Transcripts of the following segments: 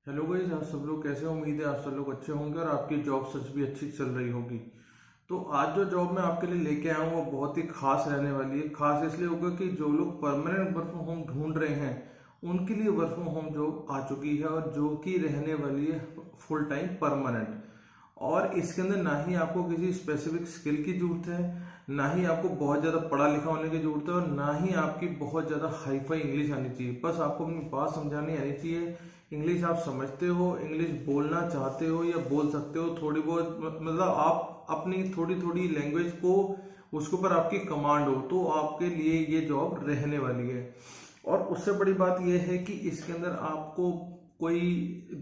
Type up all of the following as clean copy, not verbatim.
Hello guys, आप सब लोग कैसे हो? उम्मीद है आप सब लोग अच्छे होंगे और आपकी जॉब सर्च भी अच्छी चल रही होगी। तो आज जो जॉब मैं आपके लिए लेके आया हूँ वो बहुत ही खास रहने वाली है। खास इसलिए होगा कि जो लोग परमानेंट वर्क फ्रॉम होम ढूंढ रहे हैं उनके लिए वर्क फ्रॉम होम जॉब आ चुकी है, और जो कि रहने वाली है फुल टाइम परमानेंट। और इसके अंदर ना ही आपको किसी स्पेसिफिक स्किल की जरूरत है, ना ही आपको बहुत ज़्यादा पढ़ा लिखा होने की जरूरत है, और ना ही आपकी बहुत ज़्यादा हाई फाई इंग्लिश आनी चाहिए। बस आपको अपनी बात समझानी आनी चाहिए। इंग्लिश आप समझते हो, इंग्लिश बोलना चाहते हो या बोल सकते हो थोड़ी बहुत, मतलब आप अपनी थोड़ी थोड़ी लैंग्वेज को उसके ऊपर आपकी कमांड हो, तो आपके लिए ये जॉब रहने वाली है। और उससे बड़ी बात यह है कि इसके अंदर आपको कोई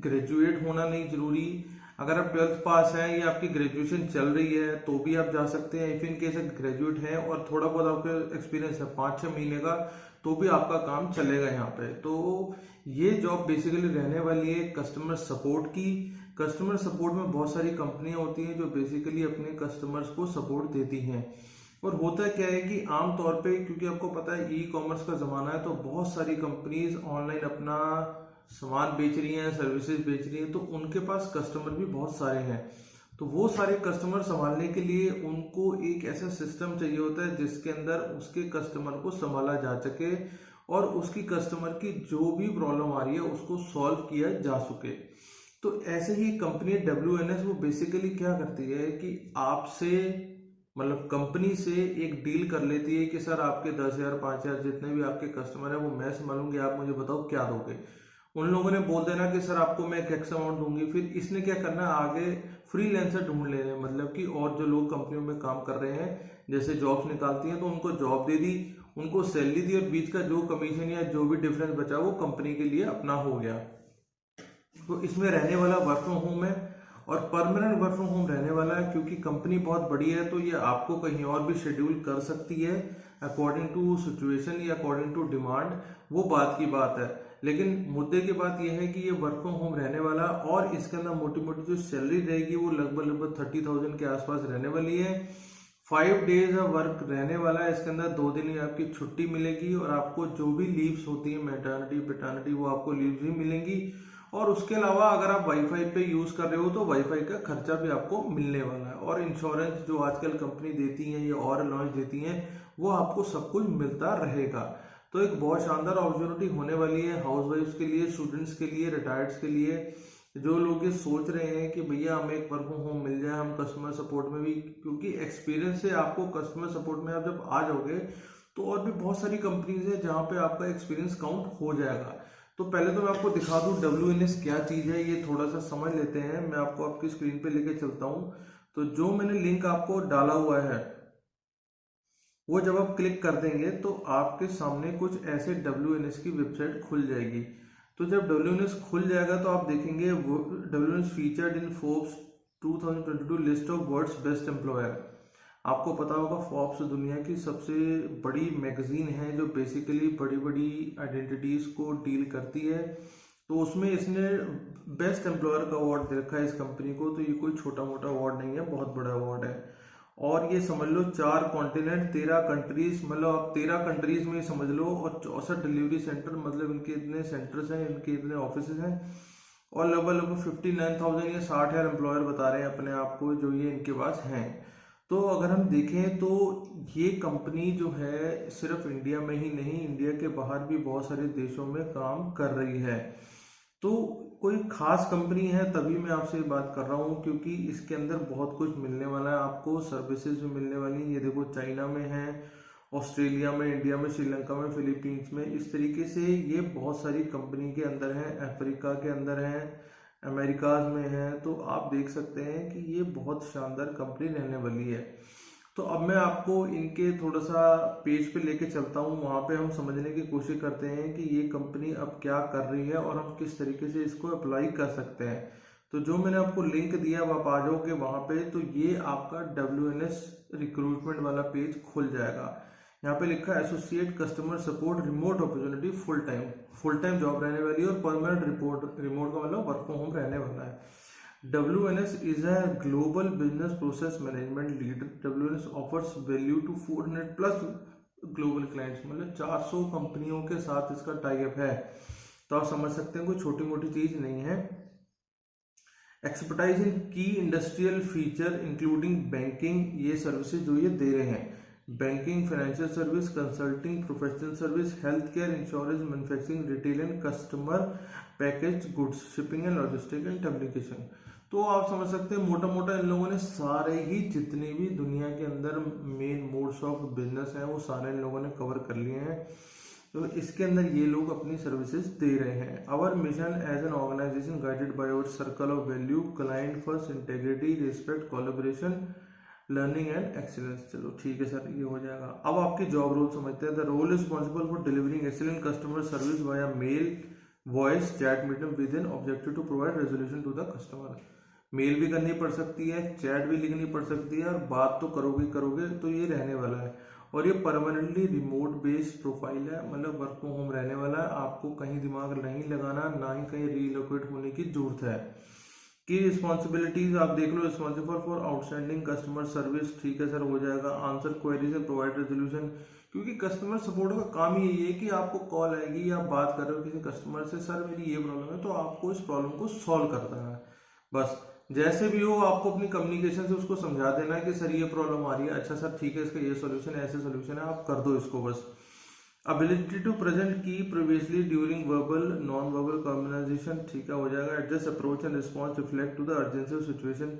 ग्रेजुएट होना नहीं जरूरी। अगर आप 12th पास हैं या आपकी ग्रेजुएशन चल रही है तो भी आप जा सकते हैं। इफ इन केस ग्रेजुएट हैं और थोड़ा बहुत आपका एक्सपीरियंस है 5-6 महीने का, तो भी आपका काम चलेगा यहाँ पे। तो ये जॉब बेसिकली रहने वाली है कस्टमर सपोर्ट की। कस्टमर सपोर्ट में बहुत सारी कंपनियां होती हैं जो बेसिकली अपने कस्टमर्स को सपोर्ट देती हैं। और होता क्या है कि आमतौर पे, क्योंकि आपको पता है ई कॉमर्स का जमाना है, तो बहुत सारी कंपनीज ऑनलाइन अपना सामान बेच रही हैं, सर्विसेज बेच रही हैं, तो उनके पास कस्टमर भी बहुत सारे हैं। तो वो सारे कस्टमर संभालने के लिए उनको एक ऐसा सिस्टम चाहिए होता है जिसके अंदर उसके कस्टमर को संभाला जा सके और उसकी कस्टमर की जो भी प्रॉब्लम आ रही है उसको सॉल्व किया जा सके। तो ऐसे ही कंपनी WNS वो बेसिकली क्या करती है कि आपसे, मतलब कंपनी से एक डील कर लेती है कि सर आपके 10,000 5,000 जितने भी आपके कस्टमर है वो मैं संभालूंगी, आप मुझे बताओ क्या दोगे। उन लोगों ने बोल देना कि सर आपको मैं एक्स अमाउंट दूंगी। फिर इसने क्या करना है, आगे फ्रीलांसर ढूंढ लेने, मतलब कि और जो लोग कंपनियों में काम कर रहे हैं, जैसे जॉब्स निकालती हैं, तो उनको जॉब दे दी, उनको सैलरी दी, और बीच का जो कमीशन या जो भी डिफरेंस बचा वो कंपनी के लिए अपना हो गया। तो इसमें रहने वाला वर्क फ्रॉम होम है और परमानेंट वर्क फ्रॉम होम रहने वाला है। क्योंकि कंपनी बहुत बड़ी है तो ये आपको कहीं और भी शेड्यूल कर सकती है अकॉर्डिंग टू सिचुएशन या अकॉर्डिंग टू डिमांड, वो बात की बात है। लेकिन मुद्दे की बात यह है कि ये वर्क फ्रॉम होम रहने वाला, और इसके अंदर मोटी मोटी जो सैलरी रहेगी वो लगभग 30,000 के आसपास रहने वाली है। 5 डेज वर्क रहने वाला है। इसके अंदर 2 दिन ही आपकी छुट्टी मिलेगी, और आपको जो भी लीव्स होती है मैटरनिटी पेटर्निटी वो आपको लीव्स भी मिलेंगी। और उसके अलावा अगर आप वाईफाई पे यूज कर रहे हो तो वाईफाई का खर्चा भी आपको मिलने वाला है, और इंश्योरेंस जो आजकल कंपनी देती है या और अलाउंस देती है वो आपको सब कुछ मिलता रहेगा। तो एक बहुत शानदार अपॉर्चुनिटी होने वाली है हाउस वाइफ्स के लिए, स्टूडेंट्स के लिए, रिटायर्ड्स के लिए। जो लोग ये सोच रहे हैं कि भैया हमें एक वर्क फ्रॉम होम मिल जाए, हम कस्टमर सपोर्ट में भी, क्योंकि एक्सपीरियंस से आपको कस्टमर सपोर्ट में आप जब आ जाओगे तो और भी बहुत सारी कंपनीज है जहाँ पे आपका एक्सपीरियंस काउंट हो जाएगा। तो पहले तो मैं आपको दिखा दूं WNS क्या चीज़ है, ये थोड़ा सा समझ लेते हैं। मैं आपको आपकी स्क्रीन पे लेके चलता हूँ। तो जो मैंने लिंक आपको डाला हुआ है वो जब आप क्लिक कर देंगे तो आपके सामने कुछ ऐसे WNS की वेबसाइट खुल जाएगी। तो जब WNS खुल जाएगा तो आप देखेंगे WNS featured in Forbes 2022 list of world's best employer. आपको पता होगा फोर्ब्स दुनिया की सबसे बड़ी मैगजीन है जो बेसिकली बड़ी बड़ी आइडेंटिटीज को डील करती है। तो उसमें इसने बेस्ट एम्प्लॉयर का अवार्ड दे रखा है इस कंपनी को। तो ये कोई छोटा मोटा अवार्ड नहीं है, बहुत बड़ा अवार्ड है। और ये समझ लो 4 कॉन्टिनेंट 13 कंट्रीज, मतलब आप 13 कंट्रीज में समझ लो, और 64 डिलीवरी सेंटर, मतलब इनके इतने सेंटर्स हैं, इनके इतने ऑफिस हैं। और लगभग 59,000 या 60,000 एम्प्लॉयर बता रहे हैं अपने आप को जो ये इनके पास हैं। तो अगर हम देखें तो ये कंपनी जो है सिर्फ इंडिया में ही नहीं, इंडिया के बाहर भी बहुत सारे देशों में काम कर रही है। तो कोई खास कंपनी है तभी मैं आपसे बात कर रहा हूँ, क्योंकि इसके अंदर बहुत कुछ मिलने वाला है आपको, सर्विसेज भी मिलने वाली है। ये देखो चाइना में है, ऑस्ट्रेलिया में, इंडिया में, श्रीलंका में, फिलीपींस में, इस तरीके से ये बहुत सारी कंपनी के अंदर है, अफ्रीका के अंदर है, अमेरिकाज में है। तो आप देख सकते हैं कि ये बहुत शानदार कंपनी रहने वाली है। तो अब मैं आपको इनके थोड़ा सा पेज पे लेके चलता हूँ, वहाँ पे हम समझने की कोशिश करते हैं कि ये कंपनी अब क्या कर रही है और हम किस तरीके से इसको अप्लाई कर सकते हैं। तो जो मैंने आपको लिंक दिया अब आप आ जाओगे वहाँ पे, तो ये आपका WNS रिक्रूटमेंट वाला पेज खुल जाएगा। यहाँ पे लिखा है associate customer support remote opportunity full time job रहने वाली है, और परमानेंट रिपोर्ट, रिमोट का मतलब वर्क फ्रॉम होम रहने वाला है। WNS is a global business process management leader. WNS offers value to 400 plus global clients, मतलब 400 कंपनियों के साथ इसका टाई अप है। तो आप समझ सकते हैं कोई छोटी मोटी चीज नहीं है। एक्सपर्टाइज इन की इंडस्ट्रियल फीचर इंक्लूडिंग बैंकिंग, ये सर्विसेज जो ये दे रहे हैं, banking, financial service, consulting, professional service, health care, insurance, manufacturing, retail and customer package goods, shipping and logistic and communication. तो आप समझ सकते हैं मोटा मोटा इन लोगों ने सारे ही जितने भी दुनिया के अंदर मेन मोड्स ऑफ बिजनेस हैं वो सारे इन लोगों ने कवर कर लिए हैं। तो इसके अंदर ये लोग अपनी सर्विसेज दे रहे हैं। Our mission as an organisation guided by our circle of value, client first, integrity, respect, collaboration, learning and excellence. चलो ठीक है सर, ये हो जाएगा। अब आपकी जॉब रोल समझते हैं। The role responsible for delivering excellent customer service via mail, voice, chat medium with an objective to provide resolution to the customer. Mail भी करनी पड़ सकती है, चैट भी लिखनी पड़ सकती है, और बात तो करोगे तो ये रहने वाला है। और ये परमानेंटली रिमोट बेस्ड प्रोफाइल है, मतलब वर्क फ्रॉम होम रहने वाला है। आपको कहीं दिमाग नहीं लगाना, ना ही कहीं रीलोकेट होने की जरूरत है। की रिस्पॉन्सिबिलिटीज आप देख लो, responsible for outstanding customer service, ठीक है सर, हो जाएगा। Answer queries and provide resolution, क्योंकि कस्टमर सपोर्ट का काम ही यही है कि आपको कॉल आएगी या आप बात कर रहे हो किसी कस्टमर से, सर मेरी ये प्रॉब्लम है, तो आपको इस प्रॉब्लम को सॉल्व करना है। बस जैसे भी हो आपको अपनी कम्युनिकेशन से उसको समझा देना है कि सर ये प्रॉब्लम आ रही है, अच्छा सर ठीक है, इसका ये सोल्यूशन है, ऐसे सोल्यूशन है, आप कर दो इसको बस। अबिलिटी टू प्रेजेंट की previously during verbal non verbal communication, ठीक है, हो जाएगा। Adjust approach and response reflect to the urgency of situation,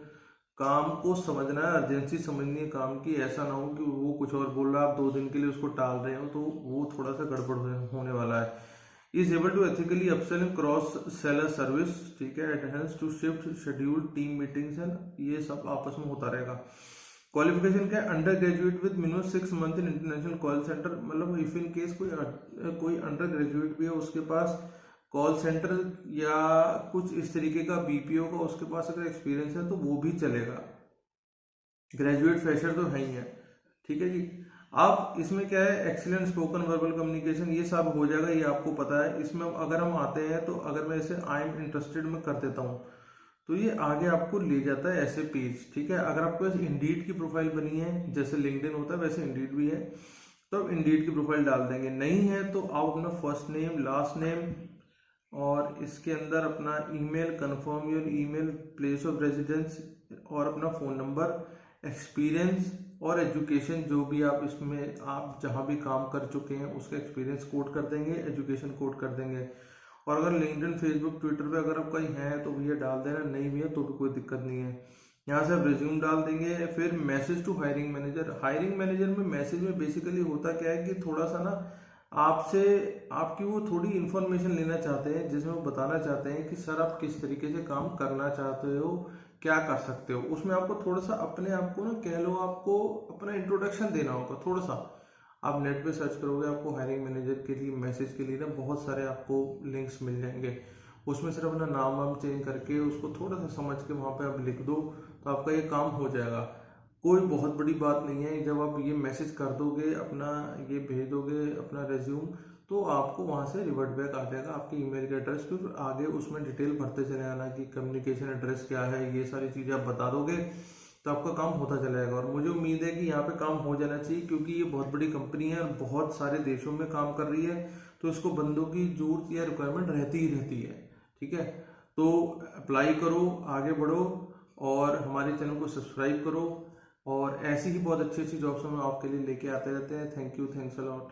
काम को समझना है, अर्जेंसी समझनी है काम की, ऐसा ना हो कि वो कुछ और बोल रहा है, आप 2 दिन के लिए उसको टाल रहे हो, तो वो थोड़ा सा गड़बड़ होने वाला है। Is able to ethically upsell and cross seller service, ठीक है। Adherence to shift schedule team meetings and ये सब आपस में होता रहेगा। क्वालिफिकेशन क्या है, undergraduate with minimum 6 month in international call centre, मतलब इफ इन केस कोई अंडर ग्रेजुएट भी है, उसके पास कॉल सेंटर या कुछ इस तरीके का बीपीओ का उसके पास अगर एक्सपीरियंस है तो वो भी चलेगा। ग्रेजुएट फ्रेशर तो है ही है, ठीक है जी। अब इसमें क्या है, एक्सीलेंट स्पोकन वर्बल कम्युनिकेशन, ये सब हो जाएगा, ये आपको पता है। इसमें अगर हम आते हैं तो अगर मैं इसे आई एम इंटरेस्टेड में कर देता हूँ तो ये आगे आपको ले जाता है ऐसे पेज, ठीक है। अगर आपको इंडीड की प्रोफाइल बनी है, जैसे लिंक्डइन होता है वैसे इंडीड भी है, तो आप इंडीड की प्रोफाइल डाल देंगे। नहीं है तो आप अपना फर्स्ट नेम, लास्ट नेम, और इसके अंदर अपना email, confirm your email, place of residence, और अपना फ़ोन नंबर, एक्सपीरियंस और एजुकेशन, जो भी आप इसमें आप जहाँ भी काम कर चुके हैं उसका एक्सपीरियंस कोड कर देंगे, एजुकेशन कोड कर देंगे। और अगर लिंक्डइन, फेसबुक, ट्विटर पे अगर आप कहीं हैं तो भैया डाल देना, नहीं भी है तो भी कोई दिक्कत नहीं है। यहाँ से आप रिज्यूम डाल देंगे। फिर message to hiring manager, hiring manager में मैसेज में बेसिकली होता क्या है कि थोड़ा सा ना आपसे आपकी वो थोड़ी इन्फॉर्मेशन लेना चाहते हैं, जिसमें वो बताना चाहते हैं कि सर आप किस तरीके से काम करना चाहते हो, क्या कर सकते हो। उसमें आपको थोड़ा सा अपने आप को ना कह लो, आपको अपना इंट्रोडक्शन देना होगा थोड़ा सा। आप नेट पे सर्च करोगे, आपको हायरिंग मैनेजर के लिए मैसेज के लिए ना बहुत सारे आपको लिंक्स मिल जाएंगे। उसमें सिर्फ अपना नाम वाम चेंज करके उसको थोड़ा सा समझ के वहाँ पे आप लिख दो तो आपका ये काम हो जाएगा। कोई बहुत बड़ी बात नहीं है। जब आप ये मैसेज कर दोगे, अपना ये भेज दोगे अपना रेज्यूम, तो आपको वहाँ से रिवर्ट बैक आ जाएगा आपके ईमेल के एड्रेस पे। फिर आगे उसमें डिटेल भरते चले आना कि कम्युनिकेशन एड्रेस क्या है, ये सारी चीज़ें आप बता दोगे तो आपका काम होता चला जाएगा। और मुझे उम्मीद है कि यहाँ पे काम हो जाना चाहिए, क्योंकि ये बहुत बड़ी कंपनी है और बहुत सारे देशों में काम कर रही है, तो इसको बंदों की जरूरत या रिक्वायरमेंट रहती ही रहती है, ठीक है। तो अप्लाई करो, आगे बढ़ो और हमारे चैनल को सब्सक्राइब करो, और ऐसी ही बहुत अच्छी अच्छी जॉब्स हम आपके लिए लेके आते रहते हैं। Thank you, thanks a lot.